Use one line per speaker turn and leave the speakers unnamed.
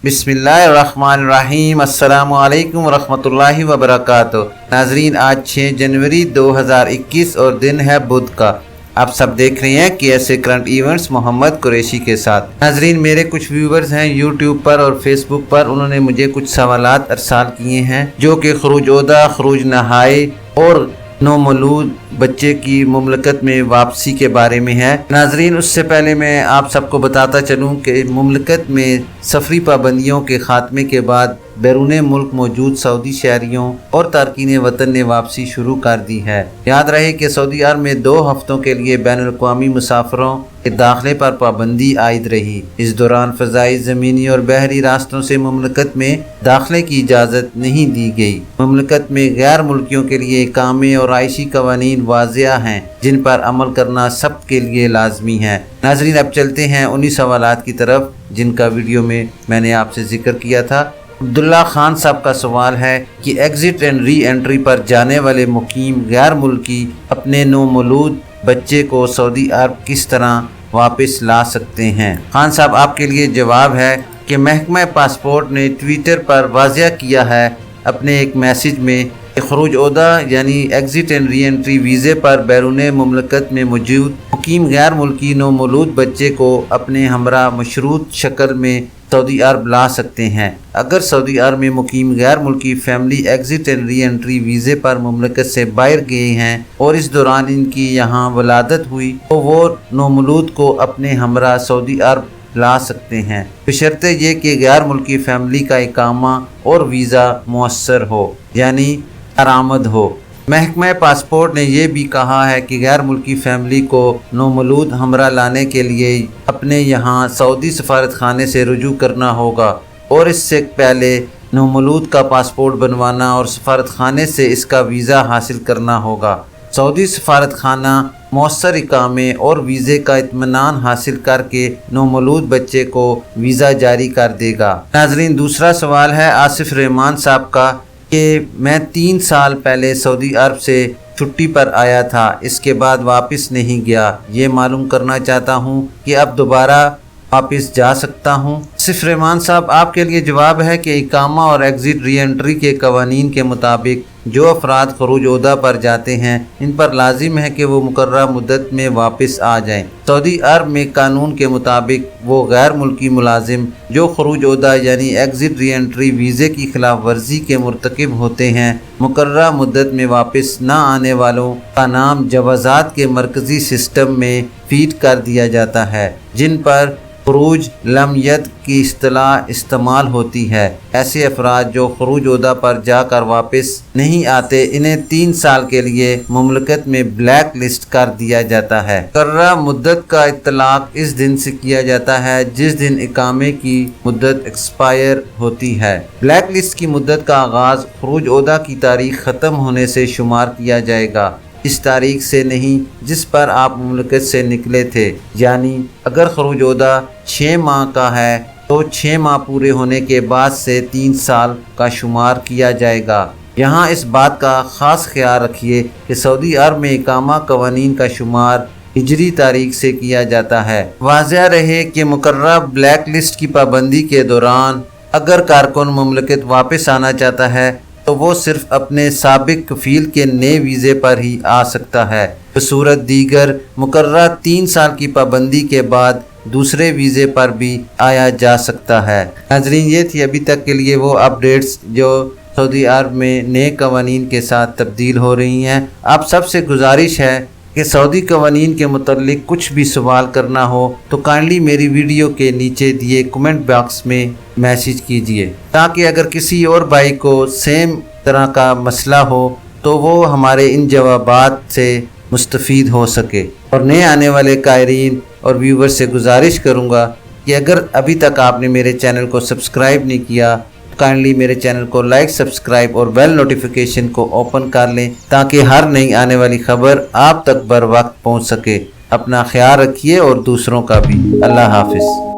बिस्मिल्लाहिर्रहमानिर्रहीम। अस्सलामु अलैकुम वरहमतुल्लाहि वबरकातुहू। नाजरीन, आज 6 जनवरी 2021 और दिन है बुध का। आप सब देख रहे हैं कि ऐसे करंट इवेंट्स मोहम्मद कुरैशी के साथ। नाजरीन, मेरे कुछ व्यूवर्स हैं यूट्यूब पर और फेसबुक पर, उन्होंने मुझे कुछ सवालात अरसाल किए हैं जो कि खरूज ओदा, खरूज नहाई और नौमौलूद बच्चे की मुमलकत में वापसी के बारे में है। नाजरीन, उससे पहले मैं आप सबको बताता चलूँ कि मुमलकत में सफरी पाबंदियों के खात्मे के बाद बैरून मुल्क मौजूद सऊदी शहरियों और तारकीन वतन ने वापसी शुरू कर दी है। याद रहे कि सऊदी अरब में 2 हफ्तों के लिए बैनुल-अक़वामी मुसाफिरों के दाखिले पर पाबंदी आयद रही। इस दौरान फ़ज़ाई, ज़मीनी और बहरी रास्तों से मुमलकत में दाखिले की इजाज़त नहीं दी गई। मुमलकत में गैर मुल्कियों के लिए इकामे और आइशी कवानीन वाज़िया हैं जिन पर अमल करना सब के लिए लाजमी है। नाज़रीन, अब चलते हैं उन्हीं सवालात की तरफ जिनका वीडियो में मैंने आपसे जिक्र किया था। अब्दुल्ला खान साहब का सवाल है कि एग्ज़िट एंड री एंट्री पर जाने वाले मुकीम गैर मुल्की अपने नौमौलूद बच्चे को सऊदी अरब किस तरह वापस ला सकते हैं। खान साहब, आपके लिए जवाब है कि महकमा पासपोर्ट ने ट्विटर पर वाज़िया किया है अपने एक मैसेज में कि खरूज ओदा यानी एग्ज़िट एंड री एंट्री वीज़े पर बैरून मुमलकत में मौजूद मुकीम गैर मुल्की नौमौलूद बच्चे को अपने हमरा मशरूत शक्ल में सऊदी अरब ला सकते हैं। अगर सऊदी अरब में मुकीम गैर मुल्की family exit and reentry वीज़े पर मुमलकत से बाहर गए हैं और इस दौरान इनकी यहाँ वलादत हुई तो वो नौमौलूद को अपने हमरा सऊदी अरब ला सकते हैं, बशर्ते ये कि गैर मुल्की फैमिली का इकामा और वीज़ा मुयस्सर हो यानी आरामद हो। महकमा पासपोर्ट ने यह भी कहा है कि गैर मुल्की फैमिली को नौमौलूद हमरा लाने के लिए अपने यहाँ सऊदी सफारत खाने से रुजू करना होगा और इससे पहले नौमौलूद का पासपोर्ट बनवाना और सफारत खाने से इसका वीज़ा हासिल करना होगा। सऊदी सफारत खाना मौसर इकामे और वीज़े का इत्मीनान हासिल करके नौमौलूद बच्चे को वीज़ा जारी कर देगा। नाजरीन, दूसरा सवाल है आसिफ रहमान साहब का कि मैं 3 साल पहले सऊदी अरब से छुट्टी पर आया था, इसके बाद वापस नहीं गया। ये मालूम करना चाहता हूँ कि अब दोबारा वापस जा सकता हूँ। आसिफ रहमान साहब, आपके लिए जवाब है कि इकामा और एग्ज़िट री एंट्री के कवानीन के मुताबिक जो अफराद खरूज ओदा पर जाते हैं इन पर लाजिम है कि वो मुकर्रर मुद्दत में वापस आ जाएं। सऊदी अरब में कानून के मुताबिक वो गैर मुल्की मुलाजिम जो खरूज ओदा यानी एग्ज़िट री एंट्री वीज़े की खिलाफ वर्जी के मुर्तकिब होते हैं, मुकर्रर मुद्दत में वापस न आने वालों का नाम जवाज़ात के मरकज़ी सिस्टम में फीड कर दिया जाता है जिन पर खरूज लमयत की इस्तिलाह इस्तेमाल होती है। ऐसे अफराद जो खरूज ओदा पर जाकर वापस नहीं आते इन्हें 3 साल के लिए मुमलकत में ब्लैक लिस्ट कर दिया जाता है। मुकर्रर मुद्दत का इत्तलाक इस दिन से किया जाता है जिस दिन इकामे की मुद्दत एक्सपायर होती है। ब्लैक लिस्ट की मुद्दत का आगाज़ खरूज ओदा की तारीख ख़त्म होने से शुमार किया जाएगा, इस तारीख से नहीं जिस पर आप मुमलकत से निकले थे। यानी अगर खरूज ओदा 6 माह का है तो 6 माह पूरे होने के बाद से 3 साल का शुमार किया जाएगा। यहाँ इस बात का ख़ास ख्याल रखिए कि सऊदी अरब में इकामा कवानीन का शुमार हिजरी तारीख से किया जाता है। वाज़िया रहे कि मुकर्रर ब्लैक लिस्ट की पाबंदी के दौरान अगर कारकुन मुमलकत वापस आना चाहता है तो वो सिर्फ अपने साबिक कफील के नए वीज़े पर ही आ सकता है। बसूरत दीगर मुकर्रर 3 साल की पाबंदी के बाद दूसरे वीज़े पर भी आया जा सकता है। नाज़रीन, ये थी अभी तक के लिए वो अपडेट्स जो सऊदी अरब में नए कवानीन के साथ तब्दील हो रही हैं। आप सबसे गुजारिश है कि सऊदी कवानीन के मुतल्लिक कुछ भी सवाल करना हो तो काइंडली मेरी वीडियो के नीचे दिए कमेंट बॉक्स में मैसेज कीजिए ताकि अगर किसी और भाई को सेम तरह का मसला हो तो वो हमारे इन जवाबात से मुस्तफ़ीद हो सके। और नए आने वाले कायरीन और व्यूवर से गुजारिश करूँगा कि अगर अभी तक आपने मेरे चैनल को सब्सक्राइब नहीं किया काइंडली मेरे चैनल को लाइक, सब्सक्राइब और बेल नोटिफिकेशन को ओपन कर लें ताकि हर नई आने वाली खबर आप तक बर वक्त पहुँच सके। अपना ख्याल रखिए और दूसरों का भी। अल्लाह हाफिज़।